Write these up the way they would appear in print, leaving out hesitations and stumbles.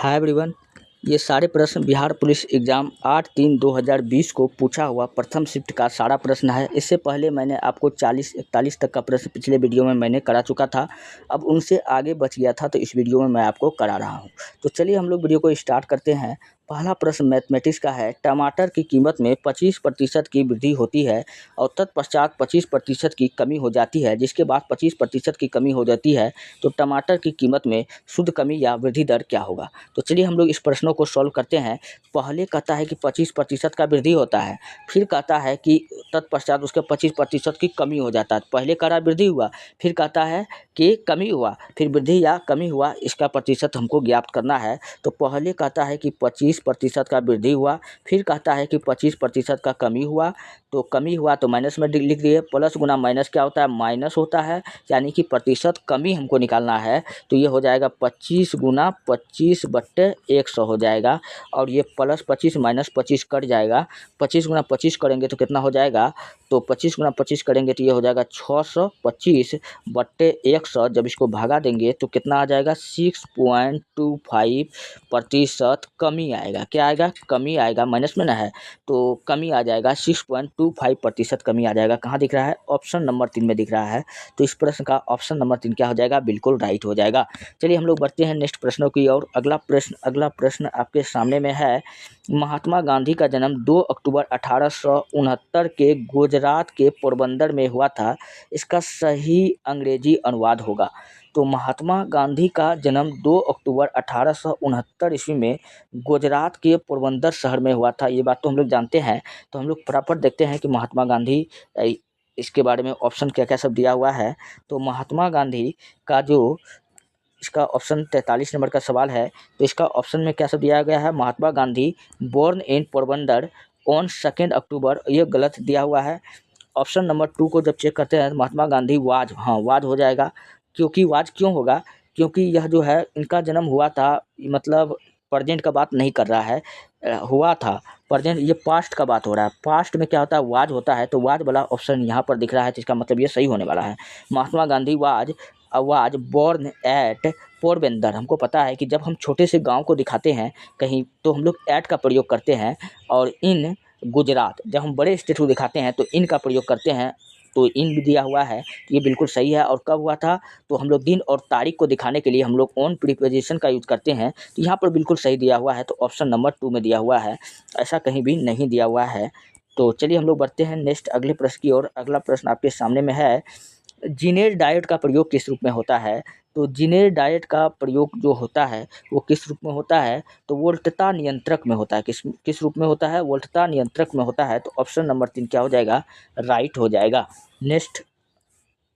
Hi everyone. ये सारे प्रश्न बिहार पुलिस एग्ज़ाम 8/3/2020 को पूछा हुआ प्रथम शिफ्ट का सारा प्रश्न है। इससे पहले मैंने आपको 40-41 तक का प्रश्न पिछले वीडियो में मैंने करा चुका था। अब उनसे आगे बच गया था तो इस वीडियो में मैं आपको करा रहा हूँ। तो चलिए हम लोग वीडियो को स्टार्ट करते हैं। पहला प्रश्न मैथमेटिक्स का है। टमाटर की कीमत में 25% की वृद्धि होती है और तत्पश्चात 25% की कमी हो जाती है, जिसके बाद 25% की कमी हो जाती है, तो टमाटर की कीमत में शुद्ध कमी या वृद्धि दर क्या होगा। तो चलिए हम लोग इस प्रश्नों को सॉल्व करते हैं। पहले कहता है कि 25% का वृद्धि होता है, फिर कहता है कि तत्पश्चात उसके 25% की कमी हो जाता है। पहले कह रहा वृद्धि हुआ, फिर कहता है कि कमी हुआ, फिर वृद्धि या कमी हुआ, इसका प्रतिशत हमको ज्ञात करना है। तो पहले कहता है कि 25% का वृद्धि हुआ, फिर कहता है कि 25% का कमी हुआ। तो कमी हुआ तो माइनस में लिख दिए, प्लस गुना माइनस क्या होता है, माइनस होता है, यानी कि प्रतिशत कमी हमको निकालना है। तो ये हो जाएगा 25 गुना 25/100 हो जाएगा, और ये प्लस 25 माइनस 25 कट जाएगा। 25 गुना 25 करेंगे तो कितना हो जाएगा, तो 25 गुना 25 करेंगे तो ये हो जाएगा 625/100। जब इसको भागा देंगे तो कितना आ जाएगा, 6.25% कमी आएगा। क्या आएगा, कमी आएगा, माइनस में ना है तो कमी आ जाएगा, 6.25% कमी आ जाएगा। कहाँ दिख रहा है, ऑप्शन नंबर 3 में दिख रहा है। तो इस प्रश्न का ऑप्शन नंबर 3 क्या हो जाएगा, बिल्कुल राइट हो जाएगा। चलिए हम लोग बढ़ते हैं नेक्स्ट प्रश्नों की ओर। अगला प्रश्न आपके सामने में है। महात्मा गांधी का जन्म 2 अक्टूबर 1869 के गुजरात के पोरबंदर में हुआ था। इसका सही अंग्रेजी अनुवाद होगा। तो महात्मा गांधी का जन्म 2 अक्टूबर 1869 ईस्वी में गुजरात के पोरबंदर शहर में हुआ था। ये बात तो हम लोग जानते हैं। तो हम लोग फटाफट देखते हैं कि महात्मा गांधी, इसके बारे में ऑप्शन क्या क्या सब दिया हुआ है। तो महात्मा गांधी का जो इसका ऑप्शन 43 नंबर का सवाल है, तो इसका ऑप्शन में क्या सब दिया गया है, Mahatma Gandhi born in Porbandar on 2 October, ये गलत दिया हुआ है। ऑप्शन नंबर 2 को जब चेक करते हैं, महात्मा गांधी वाज, हाँ वाज हो जाएगा। क्योंकि वाज क्यों होगा, क्योंकि यह जो है इनका जन्म हुआ था, मतलब प्रेजेंट का बात नहीं कर रहा है, हुआ था प्रेजेंट, ये पास्ट का बात हो रहा है। पास्ट में क्या होता है, वाज होता है, तो वाज वाला ऑप्शन यहाँ पर दिख रहा है, जिसका मतलब ये सही होने वाला है। Mahatma Gandhi was born at Porbandar. हमको पता है कि जब हम छोटे से गांव को दिखाते हैं कहीं, तो हम लोग एट का प्रयोग करते हैं, और इन गुजरात, जब हम बड़े स्टेट को दिखाते हैं तो इन का प्रयोग करते हैं। तो इन भी दिया हुआ है, ये बिल्कुल सही है। और कब हुआ था, तो हम लोग दिन और तारीख को दिखाने के लिए हम लोग ऑन प्रीपोजिशन का यूज़ करते हैं। तो यहाँ पर बिल्कुल सही दिया हुआ है, तो ऑप्शन नंबर 2 में दिया हुआ है, ऐसा कहीं भी नहीं दिया हुआ है। तो चलिए हम लोग बढ़ते हैं नेक्स्ट अगले प्रश्न की ओर। अगला प्रश्न आपके सामने में है। जीनेर डाइट का प्रयोग किस रूप में होता है। तो जीनेर डाइट का प्रयोग जो होता है वो किस रूप में होता है, तो वोल्टता नियंत्रक में होता है। किस रूप में होता है, वोल्टता नियंत्रक में होता है। तो ऑप्शन नंबर 3 क्या हो जाएगा, राइट हो जाएगा। नेक्स्ट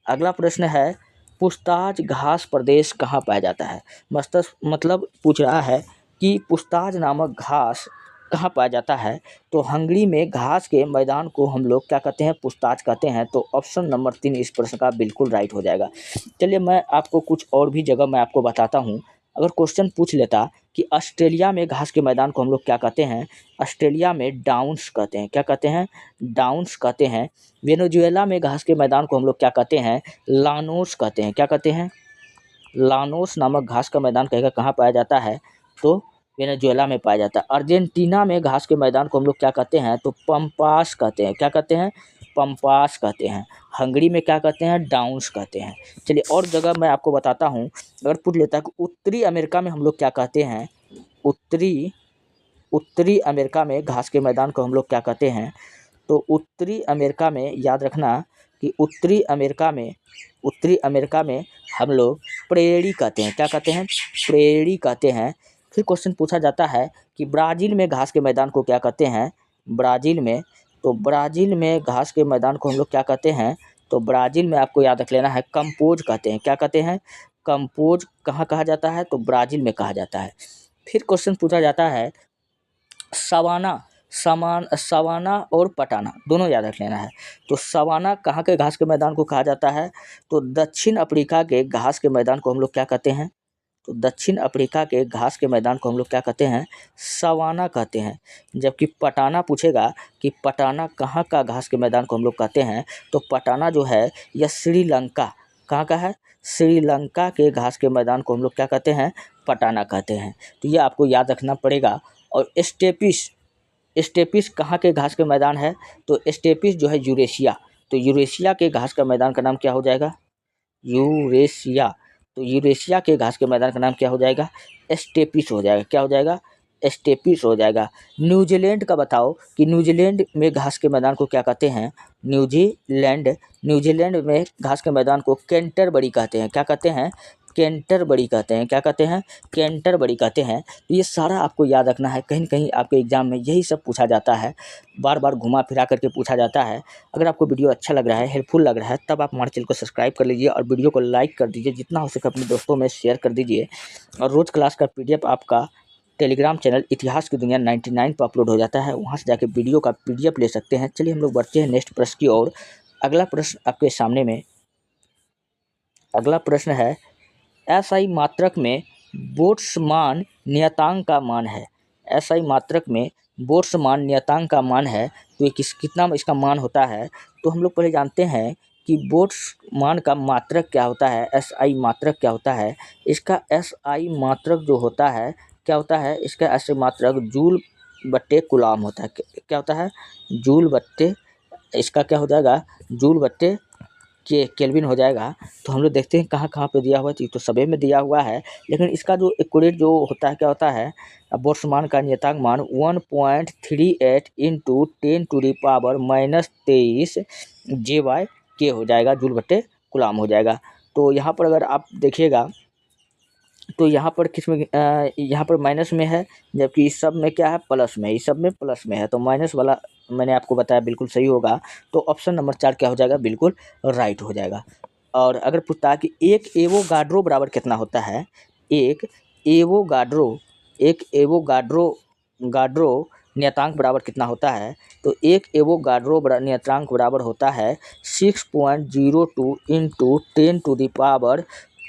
अगला प्रश्न है। पुछताछ घास प्रदेश कहाँ पाया जाता है। मतलब पूछ रहा है कि पुछताछ नामक घास कहाँ पाया जाता है। तो हंगरी में घास के मैदान को हम लोग क्या कहते हैं, पुछताछ कहते हैं। तो ऑप्शन नंबर 3 इस प्रश्न का बिल्कुल राइट हो जाएगा। चलिए मैं आपको कुछ और भी जगह मैं आपको बताता हूँ। अगर क्वेश्चन पूछ लेता कि ऑस्ट्रेलिया में घास के मैदान को हम लोग क्या कहते हैं, ऑस्ट्रेलिया में डाउन्स कहते हैं। क्या कहते हैं, डाउन्स कहते हैं। वेनेजुएला में घास के मैदान को हम लोग क्या कहते हैं, लानोस कहते हैं। क्या कहते हैं, लानोस नामक घास का मैदान कहेगा कहाँ पाया जाता है, तो वेनेजुएला में पाया जाता है। अर्जेंटीना में घास के मैदान को हम लोग क्या कहते हैं, तो पंपास कहते हैं। क्या कहते हैं, पंपास कहते हैं। हंगरी में क्या कहते हैं, डाउन्स कहते हैं। चलिए और जगह मैं आपको बताता हूँ। अगर पूछ लेता है कि उत्तरी अमेरिका में हम लोग क्या कहते हैं, उत्तरी अमेरिका में घास के मैदान को हम लोग क्या कहते हैं। तो उत्तरी अमेरिका में याद रखना कि उत्तरी अमेरिका में हम लोग प्रेरी कहते हैं। क्या कहते हैं, प्रेरी कहते हैं। फिर क्वेश्चन पूछा जाता है कि ब्राज़ील में घास के मैदान को क्या कहते हैं, ब्राज़ील में। तो ब्राज़ील में घास के मैदान को हम लोग क्या कहते हैं, तो ब्राज़ील में आपको याद रख लेना है, कंपोज कहते हैं। क्या कहते हैं, कंपोज कहाँ कहा जाता है, तो ब्राज़ील में कहा जाता है। फिर क्वेश्चन पूछा जाता है सवाना और पटाना दोनों याद रख लेना है। तो सवाना कहाँ के घास के मैदान को कहा जाता है, तो दक्षिण अफ्रीका के घास के मैदान को हम लोग क्या कहते हैं, तो दक्षिण अफ्रीका के घास के मैदान को हम लोग क्या कहते हैं, सवाना कहते हैं। जबकि पटाना पूछेगा कि पटाना कहाँ का घास के मैदान को हम लोग कहते हैं, तो पटाना जो है यह श्रीलंका, कहाँ का है, श्रीलंका के घास के मैदान को हम लोग क्या कहते हैं, पटाना कहते हैं। तो ये आपको याद रखना पड़ेगा। और स्टेपिस कहाँ के घास के मैदान है? तो स्टेपिस जो है यूरेशिया, तो यूरेशिया के घास का मैदान का नाम क्या हो जाएगा? यूरेशिया। तो यूरेशिया के घास के मैदान का नाम क्या हो जाएगा? स्टेपिस हो जाएगा। क्या हो जाएगा? स्टेपिस हो जाएगा। न्यूजीलैंड का बताओ कि न्यूजीलैंड में घास के मैदान को क्या कहते हैं? न्यूजीलैंड में घास के मैदान को कैंटरबरी कहते हैं। क्या कहते हैं? कैंटरबरी कहते हैं। क्या कहते हैं? कैंटरबरी कहते हैं। तो ये सारा आपको याद रखना है, कहीं न कहीं आपके एग्जाम में यही सब पूछा जाता है, बार बार घुमा फिरा करके पूछा जाता है। अगर आपको वीडियो अच्छा लग रहा है, हेल्पफुल लग रहा है, तब आप हमारे चैनल को सब्सक्राइब कर लीजिए और वीडियो को लाइक कर दीजिए, जितना हो सके अपने दोस्तों में शेयर कर दीजिए। और रोज़ क्लास का PDF आपका टेलीग्राम चैनल इतिहास की दुनिया 99 पर अपलोड हो जाता है, वहाँ से जाके वीडियो का PDF ले सकते हैं। चलिए हम लोग बढ़ते हैं नेक्स्ट प्रश्न की ओर। अगला प्रश्न आपके सामने में, अगला प्रश्न है, SI मात्रक में बोल्ट्जमान नियतांक का मान है। SI मात्रक में बोल्ट्जमान नियतांक का मान है, तो ये कितना इसका मान होता है? तो हम लोग पहले जानते हैं कि बोल्ट्जमान का मात्रक क्या होता है, SI मात्रक क्या होता है। इसका SI मात्रक जो होता है क्या होता है? इसका SI मात्रक जूल बट्टे कूलाम होता है। क्या होता है? जूल बट्टे, इसका क्या हो जाएगा? जूल बट्टे के केल्विन हो जाएगा। तो हम लोग देखते हैं कहाँ कहाँ पे दिया हुआ है, तो सभी में दिया हुआ है, लेकिन इसका जो एक्यूरेट जो होता है क्या होता है? बोल्ट्जमान का नियतांक मान 1.38 × 10⁻³ JK हो जाएगा, जूल बट्टे कूलाम हो जाएगा। तो यहाँ पर अगर आप देखिएगा तो यहाँ पर किस में यहाँ पर माइनस में है, जबकि इस सब में क्या है? प्लस में। इस सब में प्लस में है, तो माइनस वाला मैंने आपको बताया बिल्कुल सही होगा। तो ऑप्शन नंबर 4 क्या हो जाएगा? बिल्कुल राइट हो जाएगा। और अगर पूछता है कि एक एवोगाड्रो बराबर कितना होता है? एक एवोगाड्रो नियतांक बराबर कितना होता है? तो एक एवोगाड्रो नियतांक बराबर होता है 6.02 ×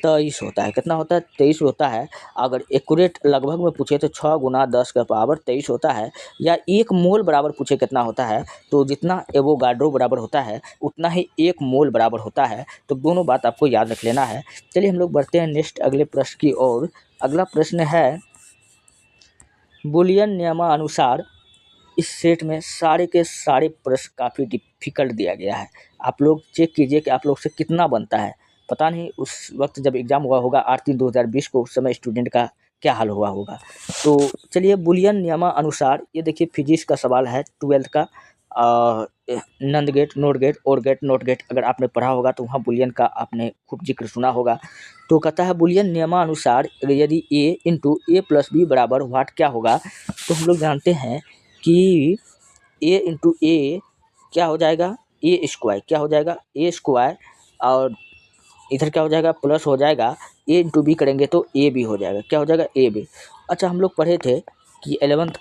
10⁻23 होता है। कितना होता है? 23 होता है। अगर एक्यूरेट लगभग में पूछे तो 6 × 10⁻23 होता है। या 1 मोल बराबर पूछे कितना होता है, तो जितना एवोगाड्रो बराबर होता है उतना ही 1 मोल बराबर होता है। तो दोनों बात आपको याद रख लेना है। चलिए हम लोग बढ़ते हैं नेक्स्ट अगले प्रश्न की ओर। अगला प्रश्न है, बुलियन नियमानुसार इस सेट में सारे के सारे प्रश्न काफ़ी डिफिकल्ट दिया गया है। आप लोग चेक कीजिए कि आप लोग से कितना बनता है। पता नहीं उस वक्त जब एग्ज़ाम हुआ होगा 8/3/2020 को, उस समय स्टूडेंट का क्या हाल हुआ होगा। तो चलिए, बुलियन नियमानुसार, ये देखिए फिजिक्स का सवाल है 12th का, नंद गेट, नोट गेट, और गेट, नोट गेट। अगर आपने पढ़ा होगा तो वहाँ बुलियन का आपने खूब जिक्र सुना होगा। तो कहता है बुलियन नियमानुसार यदि A × A + B बराबर व्हाट क्या होगा? तो हम लोग जानते हैं कि A × A क्या हो जाएगा? A²। क्या हो जाएगा? A²। और इधर क्या हो जाएगा? प्लस हो जाएगा। A × B करेंगे तो AB हो जाएगा। क्या हो जाएगा? AB। अच्छा, हम लोग पढ़े थे कि 11th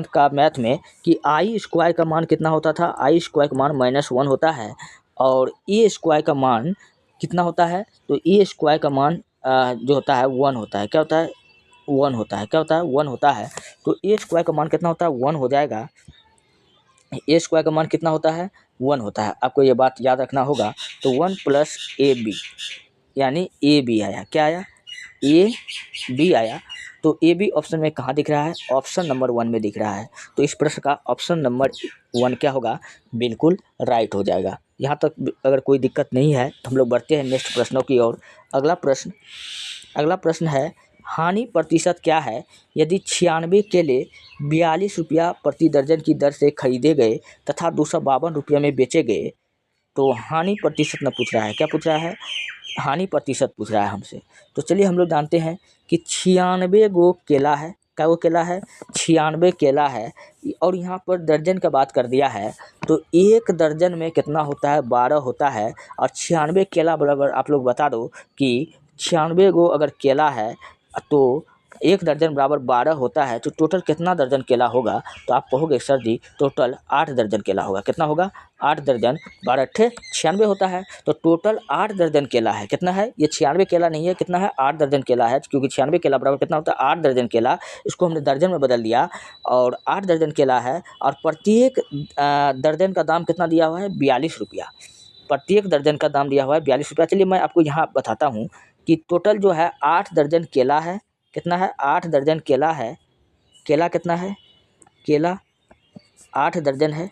का मैथ में कि I² का मान कितना होता था? I² का मान -1 होता है। और A² का मान कितना होता है? तो A² का मान जो होता है 1 होता है। क्या होता है? 1 होता है। क्या होता है? 1 होता है। तो A² का मान कितना होता है? 1 हो जाएगा। A² का मान कितना होता है? 1 होता है। आपको ये बात याद रखना होगा। तो 1 + AB यानी AB आया। क्या आया? AB आया। तो AB ऑप्शन में कहाँ दिख रहा है? ऑप्शन नंबर 1 में दिख रहा है। तो इस प्रश्न का ऑप्शन नंबर 1 क्या होगा? बिल्कुल राइट हो जाएगा। यहाँ तक अगर कोई दिक्कत नहीं है तो हम लोग बढ़ते हैं नेक्स्ट प्रश्नों की ओर। अगला प्रश्न है, हानि प्रतिशत क्या है यदि 96 केले 42 रुपया प्रति दर्जन की दर से खरीदे गए तथा 252 रुपये में बेचे गए? तो हानि प्रतिशत न पूछ रहा है। क्या पूछ रहा है? हानि प्रतिशत पूछ रहा है हमसे। तो चलिए हम लोग जानते हैं कि 96 गो केला है। क्या वो केला है? 96 केला है। और यहाँ पर दर्जन का बात कर दिया है, तो एक दर्जन में कितना होता है? 12 होता है। और 96 केला बराबर आप लोग बता दो कि 96 गो अगर केला है तो एक दर्जन बराबर 12 होता है, तो टोटल कितना दर्जन केला होगा? तो आप कहोगे सर जी टोटल 8 दर्जन केला होगा। कितना होगा? 8 दर्जन, 12 × 96 होता है, तो टोटल 8 दर्जन केला है। कितना है? ये 96 केला नहीं है, कितना है? 8 दर्जन केला है, क्योंकि 96 केला बराबर कितना होता है? 8 दर्जन केला। इसको हमने दर्जन में बदल दिया और 8 दर्जन केला है। और प्रत्येक दर्जन का दाम कितना दिया हुआ है? 42 रुपया। प्रत्येक दर्जन का दाम दिया हुआ है 42 रुपया। चलिए मैं आपको यहाँ बताता हूँ कि टोटल जो है 8 दर्जन केला है। कितना है? 8 दर्जन केला है। केला कितना है? केला 8 दर्जन है।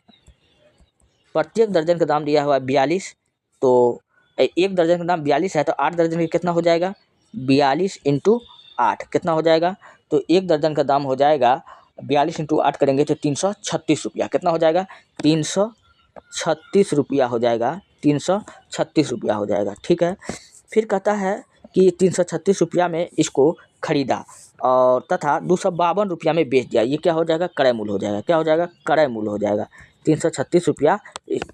प्रत्येक दर्जन का दाम दिया हुआ है 42। तो एक दर्जन का दाम 42 है तो 8 दर्जन का कितना हो जाएगा? 42 × 8 कितना हो जाएगा? तो एक दर्जन का दाम हो जाएगा 42 × 8 करेंगे तो 336 रुपया। कितना हो जाएगा? 336 रुपया हो जाएगा। 336 रुपया हो जाएगा। ठीक है। फिर कहता है कि 336 रुपया में इसको खरीदा और तथा 252 रुपया में बेच दिया। ये क्या हो जाएगा? क्रय मूल्य हो जाएगा। क्या हो जाएगा? क्रय मूल्य हो जाएगा। 336 रुपया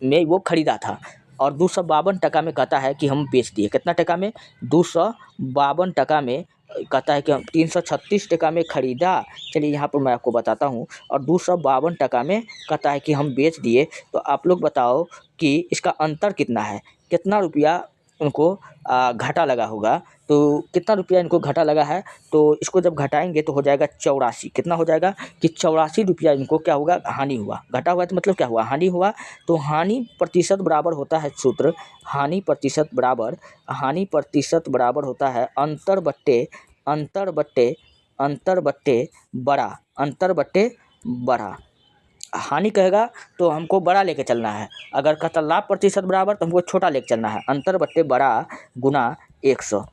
में वो खरीदा था और 252 टका में कहता है कि हम बेच दिए। कितना टका में? 252 टका में कहता है कि हम 336 टका में खरीदा। चलिए यहाँ पर मैं आपको बताता हूँ। और 252 टका में कहता है कि हम बेच दिए। तो आप लोग बताओ कि इसका अंतर कितना है? कितना रुपया उनको घाटा लगा होगा? तो कितना रुपया इनको घाटा लगा है? तो इसको जब घटाएंगे तो हो जाएगा 84। कितना हो जाएगा? कि 84 रुपया इनको क्या होगा? हानि हुआ। घाटा हुआ तो मतलब क्या हुआ? हानि हुआ। तो हानि प्रतिशत बराबर होता है सूत्र, हानि प्रतिशत बराबर होता है अंतर बट्टे बड़ा। हानि कहेगा तो हमको बड़ा लेके चलना है। अगर कहता लाभ प्रतिशत बराबर तो हमको छोटा लेके चलना है। अंतर बट्टे बड़ा गुना 100।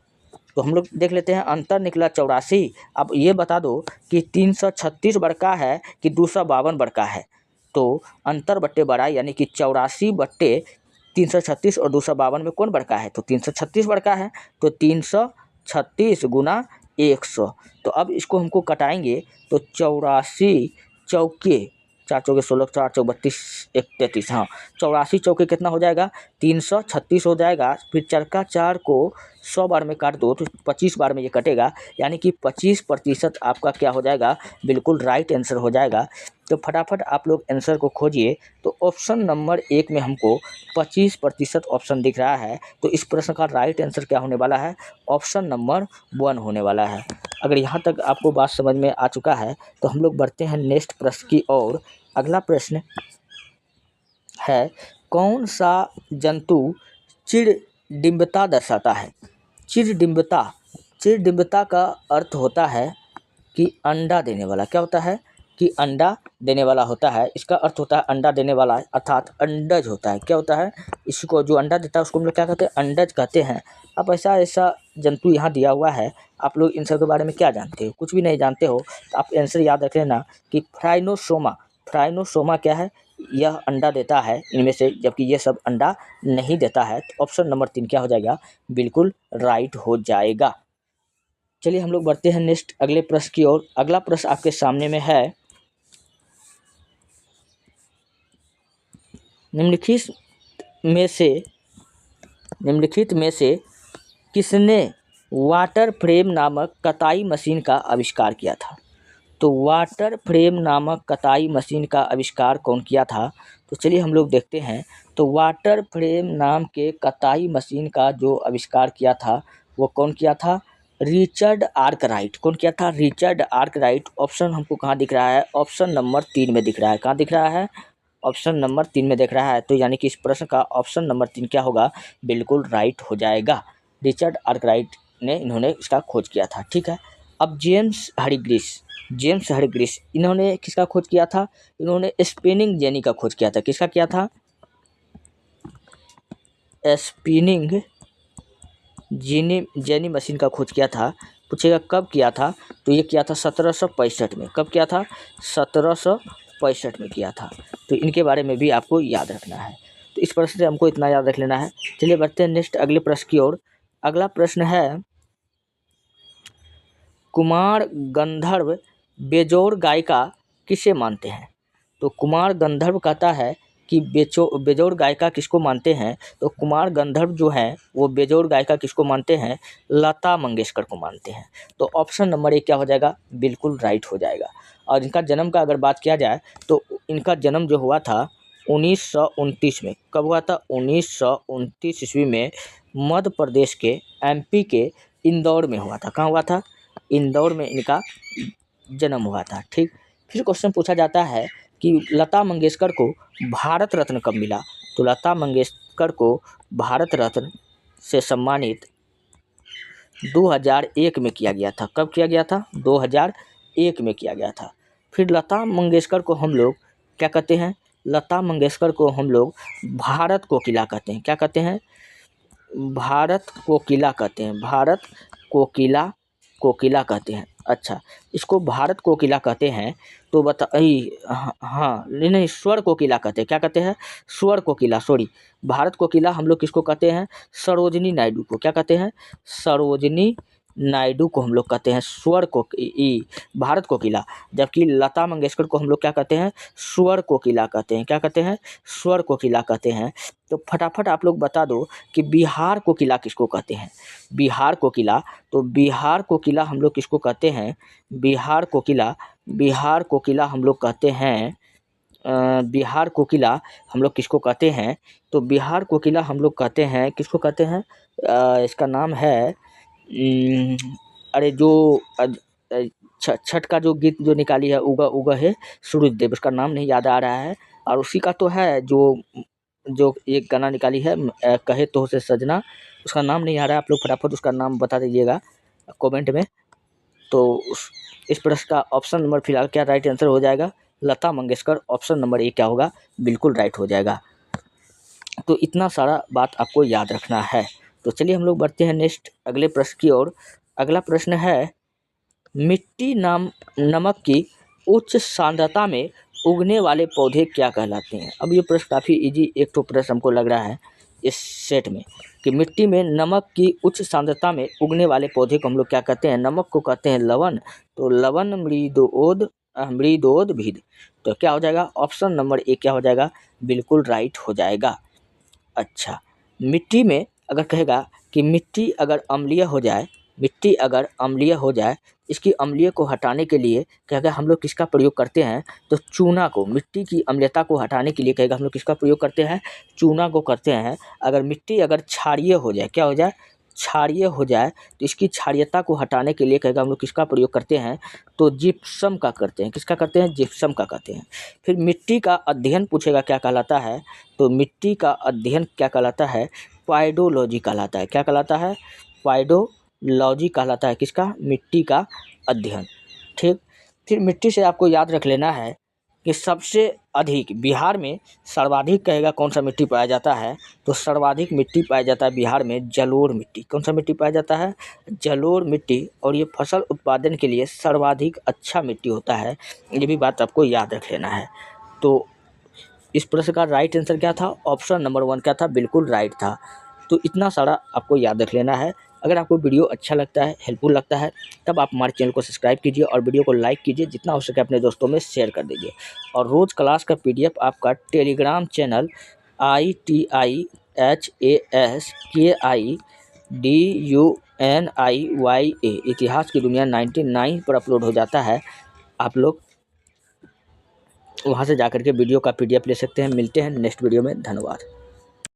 तो हम लोग देख लेते हैं। अंतर निकला 84। अब ये बता दो कि 336 बड़का है कि 252 बड़का है? तो अंतर बट्टे बड़ा यानी कि 84 बट्टे 336 और 252 में कौन बड़का है? तो 336 बड़का है। तो 336 गुना 100। तो अब इसको हमको कटाएंगे तो 84 चौके 4 चौके 16, 4 चौक 32, 1 33। हाँ, 84 चौके कितना हो जाएगा? 336 हो जाएगा। फिर चरका 4 को 100 बार में काट दो तो 25 बार में ये कटेगा, यानी कि 25% आपका क्या हो जाएगा? बिल्कुल राइट आंसर हो जाएगा। तो फटाफट आप लोग आंसर को खोजिए। तो ऑप्शन नंबर 1 में हमको 25% ऑप्शन दिख रहा है। तो इस प्रश्न का राइट आंसर क्या होने वाला है? ऑप्शन नंबर 1 होने वाला है। अगर यहाँ तक आपको बात समझ में आ चुका है तो हम लोग बढ़ते हैं नेक्स्ट प्रश्न की ओर। अगला प्रश्न है, कौन सा जंतु चिरडिम्बता दर्शाता है? चिरडिम्बता का अर्थ होता है कि अंडा देने वाला। क्या होता है? कि अंडा देने वाला होता है। इसका अर्थ होता है अंडा देने वाला, अर्थात अंडज होता है। क्या होता है? इसको जो अंडा देता है उसको हम लोग क्या कहते हैं? अंडज कहते हैं। अब ऐसा जंतु यहाँ दिया हुआ है। आप लोग इन सब के बारे में क्या जानते हो? कुछ भी नहीं जानते हो तो आप आंसर याद रख लेना कि फ्राइनोसोमा क्या है? यह अंडा देता है इनमें से, जबकि ये सब अंडा नहीं देता है। तो ऑप्शन नंबर 3 क्या हो जाएगा? बिल्कुल राइट हो जाएगा। चलिए हम लोग बढ़ते हैं नेक्स्ट अगले प्रश्न की ओर। अगला प्रश्न आपके सामने में है, निम्नलिखित में से किसने वाटर फ्रेम नामक कताई मशीन का आविष्कार किया था? तो वाटर फ्रेम नामक कताई मशीन का आविष्कार कौन किया था? तो चलिए हम लोग देखते हैं। तो वाटर फ्रेम नाम के कताई मशीन का जो आविष्कार किया था वो कौन किया था? Richard Arkwright. कौन किया था? Richard Arkwright. ऑप्शन हमको कहाँ दिख रहा है? ऑप्शन नंबर 3 में दिख रहा है। कहाँ दिख रहा है? ऑप्शन नंबर 3 में दिख रहा है। तो यानी कि इस प्रश्न का ऑप्शन नंबर 3 क्या होगा? बिल्कुल राइट हो जाएगा। रिचर्ड आर्कराइट ने इन्होंने इसका खोज किया था। ठीक है। अब जेम्स हरग्रीव्स इन्होंने किसका खोज किया था? इन्होंने स्पिनिंग जेनी का खोज किया था। किसका किया था? स्पिनिंग जेनी मशीन का खोज किया था। पूछेगा कब किया था? तो ये किया था 1765 में। कब किया था? 1765 में किया था। तो इनके बारे में भी आपको याद रखना है। तो इस प्रश्न से हमको इतना याद रख लेना है। चलिए बढ़ते हैं नेक्स्ट अगले प्रश्न की ओर। अगला प्रश्न है, कुमार गंधर्व बेजोड़ गायिका किसे मानते हैं? तो कुमार गंधर्व कहता है कि बेजोड़ गायिका किसको मानते हैं? तो कुमार गंधर्व जो हैं वो बेजोड़ गायिका किसको मानते हैं? लता मंगेशकर को मानते हैं। तो ऑप्शन नंबर 1 क्या हो जाएगा? बिल्कुल राइट हो जाएगा। और इनका जन्म का अगर बात किया जाए तो इनका जन्म जो हुआ था 1929 में। कब हुआ था? 1929 ईस्वी में मध्य प्रदेश के MP के इंदौर में हुआ था। कहाँ हुआ था? इंदौर में इनका जन्म हुआ था। ठीक। फिर क्वेश्चन पूछा जाता है कि लता मंगेशकर को भारत रत्न कब मिला? तो लता मंगेशकर को भारत रत्न से सम्मानित 2001 में किया गया था। कब किया गया था? 2001 में किया गया था। फिर लता मंगेशकर को हम लोग क्या कहते हैं? लता मंगेशकर को हम लोग भारत कोकिला कहते हैं। क्या कहते हैं? भारत कोकिला कहते हैं। भारत कोकिला कोकिला कहते हैं। अच्छा, इसको भारत कोकिला कहते हैं तो हाँ, नहीं, स्वर कोकिला कहते हैं। क्या कहते हैं? स्वर कोकिला, सॉरी। भारत कोकिला हम लोग किसको कहते हैं? सरोजिनी नायडू को। क्या कहते हैं? सरोजिनी नायडू को हम लोग कहते हैं स्वर को भारत कोकिला। जबकि लता मंगेशकर को हम लोग क्या कहते हैं? स्वर कोकिला कहते हैं। क्या कहते हैं? स्वर कोकिला कहते हैं। तो फटाफट आप लोग बता दो कि बिहार कोकिला किसको कहते हैं? बिहार कोकिला, तो बिहार कोकिला हम लोग किसको कहते हैं? बिहार कोकिला हम लोग कहते हैं बिहार कोकिला हम लोग किसको कहते हैं? तो बिहार कोकिला हम लोग कहते हैं, किसको कहते हैं? इसका नाम है अरे जो छठ का जो गीत जो निकाली है, उगा उगा है सूरज देव, उसका नाम नहीं याद आ रहा है। और उसी का तो है जो एक गाना निकाली है, कहे तो से सजना, उसका नाम नहीं आ रहा है। आप लोग फटाफट उसका नाम बता दीजिएगा कमेंट में। तो इस प्रश्न का ऑप्शन नंबर फिलहाल क्या राइट आंसर हो जाएगा? Lata Mangeshkar. Option number A क्या होगा? बिल्कुल राइट हो जाएगा। तो इतना सारा बात आपको याद रखना है। तो चलिए हम लोग बढ़ते हैं नेक्स्ट अगले प्रश्न की ओर। अगला प्रश्न है, मिट्टी नमक की उच्च सांद्रता में उगने वाले पौधे क्या कहलाते हैं? अब ये प्रश्न काफ़ी इजी एक तो प्रश्न हमको लग रहा है इस सेट में, कि मिट्टी में नमक की उच्च सांद्रता में उगने वाले पौधे को हम लोग क्या कहते हैं? नमक को कहते हैं लवण। तो लवण मृदोद्भिद। तो क्या हो जाएगा? ऑप्शन नंबर ए क्या हो जाएगा? बिल्कुल राइट हो जाएगा। अच्छा, मिट्टी में अगर कहेगा कि मिट्टी अगर अम्लीय हो जाए, इसकी अम्लीय को हटाने के लिए कहेगा हम लोग किसका प्रयोग करते हैं? तो चूना को। मिट्टी की अम्लता को हटाने के लिए कहेगा हम लोग किसका प्रयोग करते हैं? चूना को करते हैं। अगर मिट्टी अगर क्षारीय हो जाए, क्या हो जाए? क्षारीय हो जाए, तो इसकी क्षारीयता को हटाने के लिए कहेगा हम लोग किसका प्रयोग करते हैं? तो जिप्सम का करते हैं। किसका करते हैं? जिप्सम का करते हैं। फिर मिट्टी का अध्ययन पूछेगा क्या कहलाता है? तो मिट्टी का अध्ययन क्या कहलाता है? पाइडोलॉजी कहलाता है। क्या कहलाता है? पाइडोलॉजी कहलाता है। किसका? मिट्टी का अध्ययन। ठीक। फिर मिट्टी से आपको याद रख लेना है कि सबसे अधिक बिहार में सर्वाधिक कहेगा कौन सा मिट्टी पाया जाता है? तो सर्वाधिक मिट्टी पाया जाता है बिहार में जलोढ़ मिट्टी। कौन सा मिट्टी पाया जाता है? जलोढ़ मिट्टी। और ये फसल उत्पादन के लिए सर्वाधिक अच्छा मिट्टी होता है। ये भी बात आपको याद रख लेना है। तो इस प्रश्न का राइट आंसर क्या था? ऑप्शन नंबर 1 क्या था? बिल्कुल राइट था। तो इतना सारा आपको याद रख लेना है। अगर आपको वीडियो अच्छा लगता है, हेल्पफुल लगता है, तब आप हमारे चैनल को सब्सक्राइब कीजिए और वीडियो को लाइक कीजिए, जितना हो सके अपने दोस्तों में शेयर कर दीजिए। और रोज़ क्लास का PDF आपका टेलीग्राम चैनल ITIHASKIDUNIYA इतिहास की दुनिया 99 पर अपलोड हो जाता है। आप लोग वहाँ से जाकर के वीडियो का PDF ले सकते हैं। मिलते हैं नेक्स्ट वीडियो में। धन्यवाद।